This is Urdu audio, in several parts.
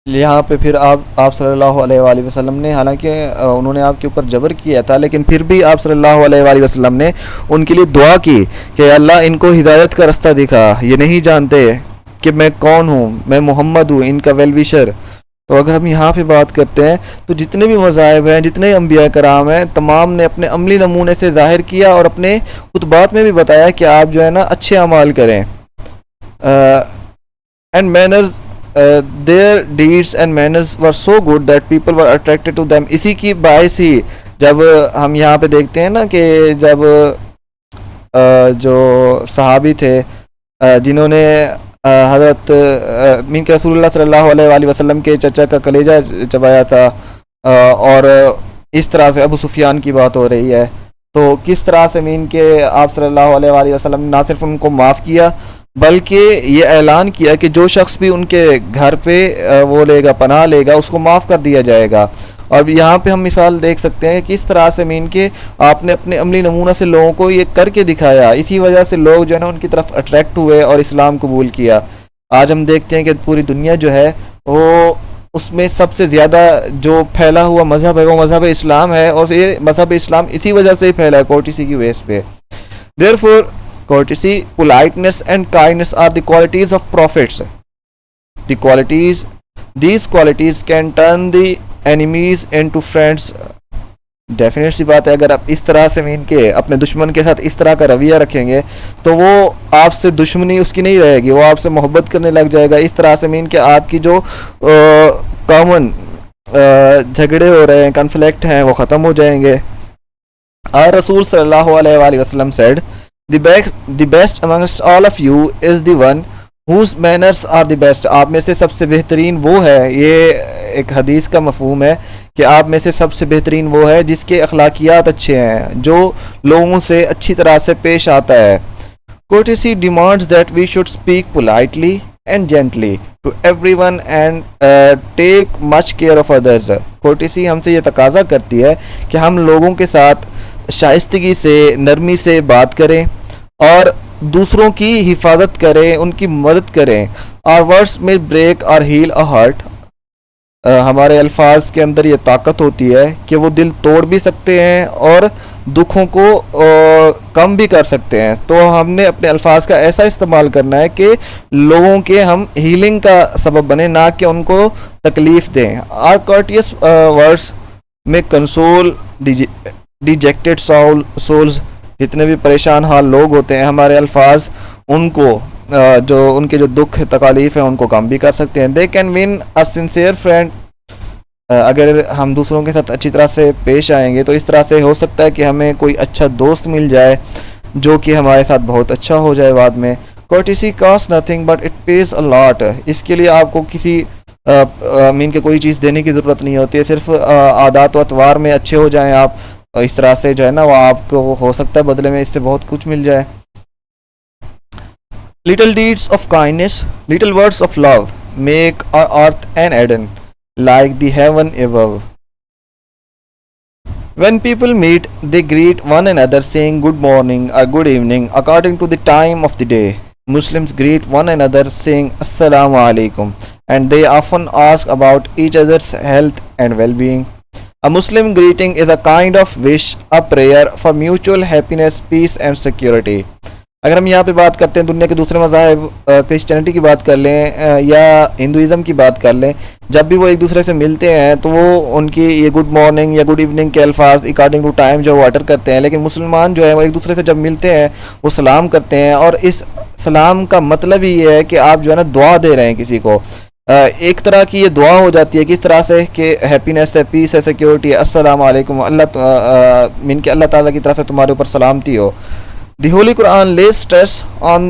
یہاں پہ پھر آپ صلی اللہ علیہ وآلہ وسلم نے، حالانکہ انہوں نے آپ کے اوپر جبر کیا تھا، لیکن پھر بھی آپ صلی اللہ علیہ وآلہ وسلم نے ان کے لیے دعا کی کہ اللہ ان کو ہدایت کا رستہ دکھا، یہ نہیں جانتے کہ میں کون ہوں، میں محمد ہوں، ان کا ویل وشر۔ تو اگر ہم یہاں پہ بات کرتے ہیں تو جتنے بھی مذاہب ہیں، جتنے انبیاء کرام ہیں، تمام نے اپنے عملی نمونے سے ظاہر کیا اور اپنے خطبات میں بھی بتایا کہ آپ جو ہے نا اچھے اعمال کریں۔ And manners their deeds and manners were so good that people were attracted to them۔ اسی کی باعث ہی جب ہم یہاں پہ دیکھتے ہیں نا کہ جب جو صحابی تھے جنہوں نے حضرت مین کے رسول اللہ صلی اللہ علیہ وآلہ وسلم کے چچا کا کلیجہ چبایا تھا، اور اس طرح سے ابو سفیان کی بات ہو رہی ہے، تو کس طرح سے مین کے آپ صلی اللہ علیہ وآلہ وسلم نے نہ صرف ان کو معاف کیا بلکہ یہ اعلان کیا کہ جو شخص بھی ان کے گھر پہ وہ لے گا، پناہ لے گا، اس کو معاف کر دیا جائے گا۔ اور یہاں پہ ہم مثال دیکھ سکتے ہیں کہ کس طرح سے مین کے آپ نے اپنے عملی نمونہ سے لوگوں کو یہ کر کے دکھایا، اسی وجہ سے لوگ جو ہے نا ان کی طرف اٹریکٹ ہوئے اور اسلام قبول کیا۔ آج ہم دیکھتے ہیں کہ پوری دنیا جو ہے وہ اس میں سب سے زیادہ جو پھیلا ہوا مذہب ہے وہ مذہب اسلام ہے، اور یہ مذہب اسلام اسی وجہ سے ہی پھیلا ہے، کورٹیسی کی بیس پہ۔ Therefore courtesy, politeness and kindness are the qualities of prophets. These qualities can turn the enemies into friends۔ Definite سی بات ہے، اگر آپ اس طرح سے مین کے اپنے دشمن کے ساتھ اس طرح کا رویہ رکھیں گے تو وہ آپ سے دشمنی اس کی نہیں رہے گی، وہ آپ سے محبت کرنے لگ جائے گا۔ اس طرح سے مین کے آپ کی جو کامن جھگڑے ہو رہے ہیں، کنفلکٹ ہیں، وہ ختم ہو جائیں گے۔ اور رسول صلی اللہ علیہ وآلہ وسلم said the best amongst all of you is the one whose manners are the best۔ آپ میں سے سب سے بہترین وہ ہے، یہ ایک حدیث کا مفہوم ہے کہ آپ میں سے سب سے بہترین وہ ہے جس کے اخلاقیات اچھے ہیں، جو لوگوں سے اچھی طرح سے پیش آتا ہے۔ Courtesy demands that we should speak politely and gently to everyone and take much care of others۔ Courtesy ہم سے یہ تقاضا کرتی ہے کہ ہم لوگوں کے ساتھ شائستگی سے، نرمی سے بات کریں اور دوسروں کی حفاظت کریں، ان کی مدد کریں۔ Our words may break or heal a heart۔ ہمارے الفاظ کے اندر یہ طاقت ہوتی ہے کہ وہ دل توڑ بھی سکتے ہیں اور دکھوں کو کم بھی کر سکتے ہیں۔ تو ہم نے اپنے الفاظ کا ایسا استعمال کرنا ہے کہ لوگوں کے ہم ہیلنگ کا سبب بنیں، نہ کہ ان کو تکلیف دیں۔ Our courteous words may console dejected souls۔ جتنے بھی پریشان حال لوگ ہوتے ہیں، ہمارے الفاظ ان کو جو ان کے جو دکھ تکالیف ہیں ان کو کم بھی کر سکتے ہیں۔ They can win a sincere friend۔ اگر ہم دوسروں کے ساتھ اچھی طرح سے پیش آئیں گے تو اس طرح سے ہو سکتا ہے کہ ہمیں کوئی اچھا دوست مل جائے جو کہ ہمارے ساتھ بہت اچھا ہو جائے بعد میں۔ Courtesy costs nothing but it pays a lot۔ اس کے لیے آپ کو کسی مین کے کوئی چیز دینے کی ضرورت نہیں ہوتی ہے، صرف عادات و اطوار میں اچھے ہو جائیں آپ، اس طرح سے جو ہے نا وہ آپ کو ہو سکتا ہے بدلے میں اس سے بہت کچھ مل جائے۔ Little deeds of kindness, little words of love make our earth an Eden, like the heaven above۔ When people meet, they greet one another saying good morning or good evening according to the time of the day۔ Muslims greet one another saying assalamu alaikum, and they often ask about each other's health and well-being۔ A Muslim greeting is a kind of wish, a prayer for mutual happiness, peace and security۔ اگر ہم یہاں پہ بات کرتے ہیں دنیا کے دوسرے مذاہب، کرسچینٹی کی بات کر لیں یا ہندوازم کی بات کر لیں، جب بھی وہ ایک دوسرے سے ملتے ہیں تو وہ ان کی یہ گڈ مارننگ یا گڈ ایوننگ کے الفاظ اکارڈنگ ٹو ٹائم جو وہ اٹر کرتے ہیں، لیکن مسلمان جو ہے وہ ایک دوسرے سے جب ملتے ہیں وہ سلام کرتے ہیں، اور اس سلام کا مطلب ہی یہ ہے کہ آپ جو ہے نا دعا دے رہے ہیں کسی کو۔ ایک طرح کی یہ دعا ہو جاتی ہے، کس طرح سے کہ ہیپینس ہے، پیس ہے، سیکیورٹی ہے، السلام علیکم، من کے اللہ تعالیٰ کی طرف سے تمہارے اوپر سلامتی ہو۔ The Holy Quran lays stress on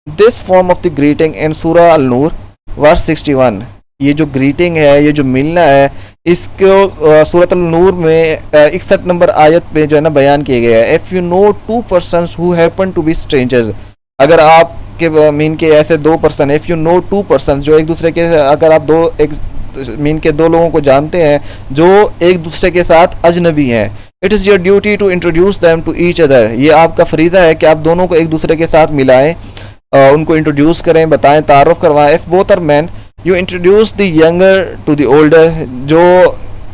this form of the greeting in Surah Al-Nur verse 61۔ یہ جو گریٹنگ ہے، یہ جو ملنا ہے، اس کو سورۃ النور میں 61 نمبر آیت پہ جو ہے نا بیان کیا گیا ہے۔ If you know two persons who happen to be strangers، اگر آپ کے مین کے ایسے دو person, if you know two persons جو ایک دوسرے کے، اگر آپ مین کے دو لوگوں کو جانتے ہیں جو ایک دوسرے کے ساتھ اجنبی ہیں، It is your duty to introduce them to each other۔ یہ آپ کا فریضہ ہے کہ آپ دونوں کو ایک دوسرے کے ساتھ ملائیں، ان کو انٹروڈیوس کریں، بتائیں، تعارف کروائیں۔ If both are men you introduce the younger to the older. جو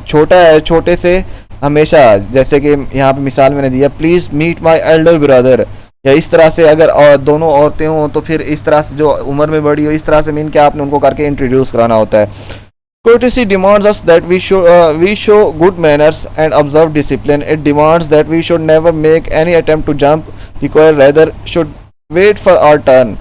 چھوٹا ہے چھوٹے سے ہمیشہ, جیسے کہ یہاں پہ مثال میں نے دیا, please meat my elder brother, یا اس طرح سے اگر دونوں عورتیں ہوں تو پھر اس طرح سے جو عمر میں بڑی ہو اس طرح سے مین کہ آپ نے ان کو کر کے انٹروڈیوس کرانا ہوتا ہے. Courtesy demands us that we show good manners and observe discipline. It demands that we should never make any attempt to jump the coil, rather should wait for our turn.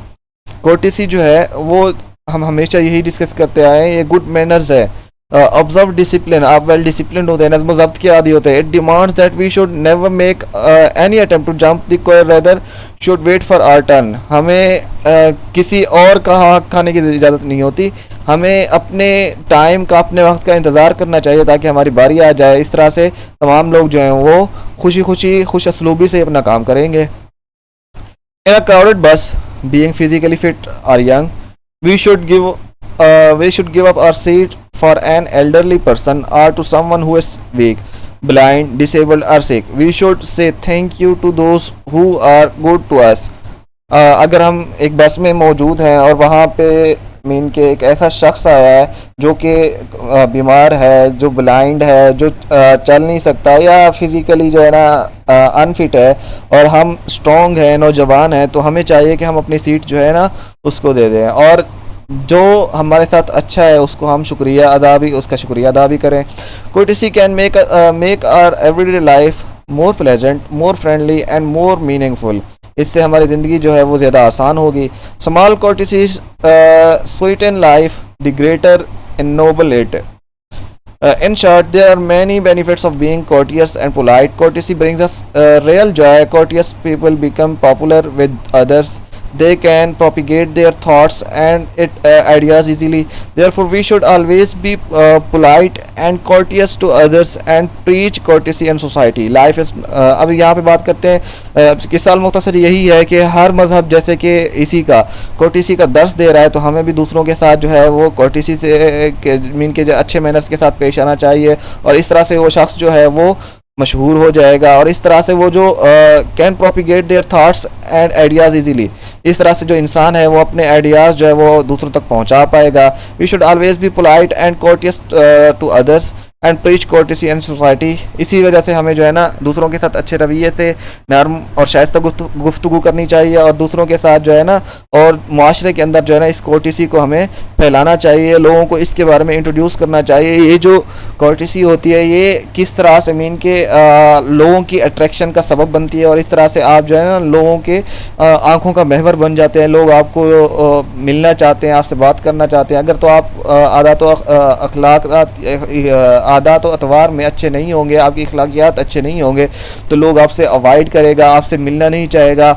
Courtesy جو ہے وہ ہم ہمیشہ یہی ڈسکس کرتے آئے ہیں, یہ گڈ مینرز ہے. observe discipline, آپ ویل ڈسپلنڈ ہوتے ہیں, نظم و ضبط کے عادی ہوتے ہیں. It demands that we should never make any attempt to jump the coil, rather should wait for our turn. ہمیں کسی اور کا حق کھانے کی اجازت نہیں ہوتی, ہمیں اپنے ٹائم کا اپنے وقت کا انتظار کرنا چاہیے تاکہ ہماری باری آ جائے. اس طرح سے تمام لوگ جو ہیں وہ خوش اسلوبی سے اپنا کام کریں گے. In a crowded bus, being physically fit or young, we should give up our seat for an elderly person or to someone who is weak, blind, disabled or sick. We should say thank you to those who are good to us. اگر ہم ایک بس میں موجود ہیں اور وہاں پہ مین کہ ایک ایسا شخص آیا ہے جو کہ بیمار ہے, جو بلائنڈ ہے, جو چل نہیں سکتا یا فزیکلی جو ہے نا انفٹ ہے, اور ہم اسٹرانگ ہیں, نوجوان ہیں, تو ہمیں چاہیے کہ ہم اپنی سیٹ جو ہے نا اس کو دے دیں, اور جو ہمارے ساتھ اچھا ہے اس کو ہم اس کا شکریہ ادا بھی کریں. Courtesy can make our everyday life more pleasant, more friendly and more meaningful. اس سے ہماری زندگی جو ہے وہ زیادہ آسان ہوگی. Small courtesies sweeten life, the greater ennoble it. In short, there are many benefits of being courteous and polite. Courtesy brings us real joy. Courteous people become popular with others. They can propagate their thoughts and ideas easily. Therefore, we should always be polite and courteous to others and preach courtesy in society. Life is اب یہاں پہ بات کرتے ہیں اس سال مختصر یہی ہے کہ ہر مذہب جیسے کہ اسی کا courtesy کا درس دے رہا ہے, تو ہمیں بھی دوسروں کے ساتھ جو ہے وہ courtesy سے مین کے جو اچھے مینرز کے ساتھ پیش آنا چاہیے, اور اس طرح سے وہ شخص جو ہے وہ مشہور ہو جائے گا, اور اس طرح سے وہ جو can propagate their thoughts and ideas easily, اس طرح سے جو انسان ہے وہ اپنے آئیڈیاز جو ہے وہ دوسروں تک پہنچا پائے گا. We should always be polite and courteous to others and preach courtesy and society. اسی وجہ سے ہمیں جو ہے نا دوسروں کے ساتھ اچھے رویے سے نرم اور شائستہ گفتگو کرنی چاہیے, اور دوسروں کے ساتھ جو ہے نا اور معاشرے کے اندر جو ہے نا اس کوٹیسی کو ہمیں پھیلانا چاہیے, لوگوں کو اس کے بارے میں انٹروڈیوس کرنا چاہیے. یہ جو کوٹیسی ہوتی ہے یہ کس طرح سے مین کے لوگوں کی اٹریکشن کا سبب بنتی ہے, اور اس طرح سے آپ جو ہے نا لوگوں کے آنکھوں کا محور بن جاتے ہیں. لوگ آپ کو ملنا چاہتے ہیں, آپ سے بات کرنا چاہتے ہیں. اگر تو آپ عادات و اطوار میں اچھے نہیں ہوں گے, آپ کی اخلاقیات اچھے نہیں ہوں گے, تو لوگ آپ سے اوائڈ کرے گا, آپ سے ملنا نہیں چاہے گا.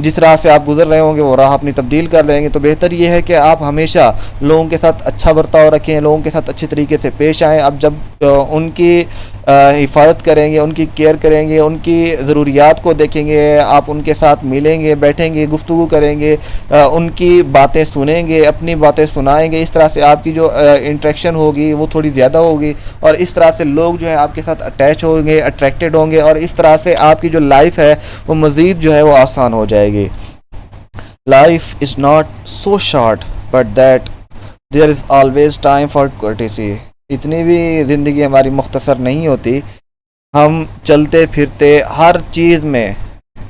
جس راہ سے آپ گزر رہے ہوں گے وہ راہ اپنی تبدیل کر لیں گے. تو بہتر یہ ہے کہ آپ ہمیشہ لوگوں کے ساتھ اچھا برتاؤ رکھیں, لوگوں کے ساتھ اچھے طریقے سے پیش آئیں. اب جب ان کی حفاظت کریں گے, ان کی کیئر کریں گے, ان کی ضروریات کو دیکھیں گے, آپ ان کے ساتھ ملیں گے, بیٹھیں گے, گفتگو کریں گے, ان کی باتیں سنیں گے, اپنی باتیں سنائیں گے. اس طرح سے آپ کی جو انٹریکشن ہوگی وہ تھوڑی زیادہ ہوگی, اور اس طرح سے لوگ جو ہے آپ کے ساتھ اٹیچ ہوں گے, اٹریکٹڈ ہوں گے, اور اس طرح سے آپ کی جو لائف ہے وہ مزید جو ہے وہ آسان ہو جائے گی. Life is not so short but that there is always time for courtesy. اتنی بھی زندگی ہماری مختصر نہیں ہوتی. ہم چلتے پھرتے ہر چیز میں,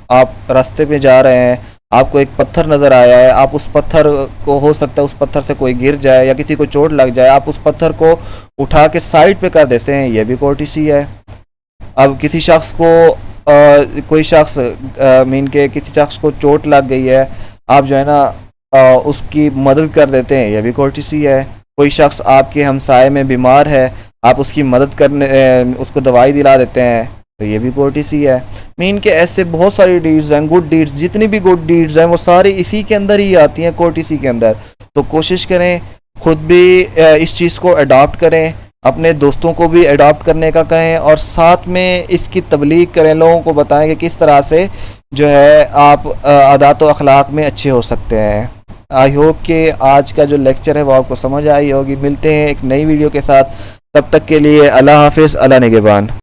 آپ راستے پہ جا رہے ہیں, آپ کو ایک پتھر نظر آیا ہے, آپ اس پتھر کو ہو سکتا ہے اس پتھر سے کوئی گر جائے یا کسی کو چوٹ لگ جائے, آپ اس پتھر کو اٹھا کے سائڈ پہ کر دیتے ہیں, یہ بھی courtesy ہے. اب کسی شخص کو کوئی شخص مین کے کسی شخص کو چوٹ لگ گئی ہے, آپ جو ہے نا اس کی مدد کر دیتے ہیں, یہ بھی courtesy ہے. کوئی شخص آپ کے ہمسائے میں بیمار ہے, آپ اس کی مدد کرنے اس کو دوائی دلا دیتے ہیں, تو یہ بھی courtesy ہے. مین کہ ایسے بہت ساری ڈیڈز ہیں, گڈ ڈیڈز, جتنی بھی گڈ ڈیڈز ہیں وہ ساری اسی کے اندر ہی آتی ہیں, courtesy کے اندر. تو کوشش کریں خود بھی اس چیز کو اڈاپٹ کریں, اپنے دوستوں کو بھی اڈاپٹ کرنے کا کہیں, اور ساتھ میں اس کی تبلیغ کریں, لوگوں کو بتائیں کہ کس طرح سے جو ہے آپ عادات و اخلاق میں اچھے ہو سکتے ہیں. آئی ہوپ کہ آج کا جو لیکچر ہے وہ آپ کو سمجھ آئی ہوگی. ملتے ہیں ایک نئی ویڈیو کے ساتھ, تب تک کے لیے اللہ حافظ, اللہ نگہبان.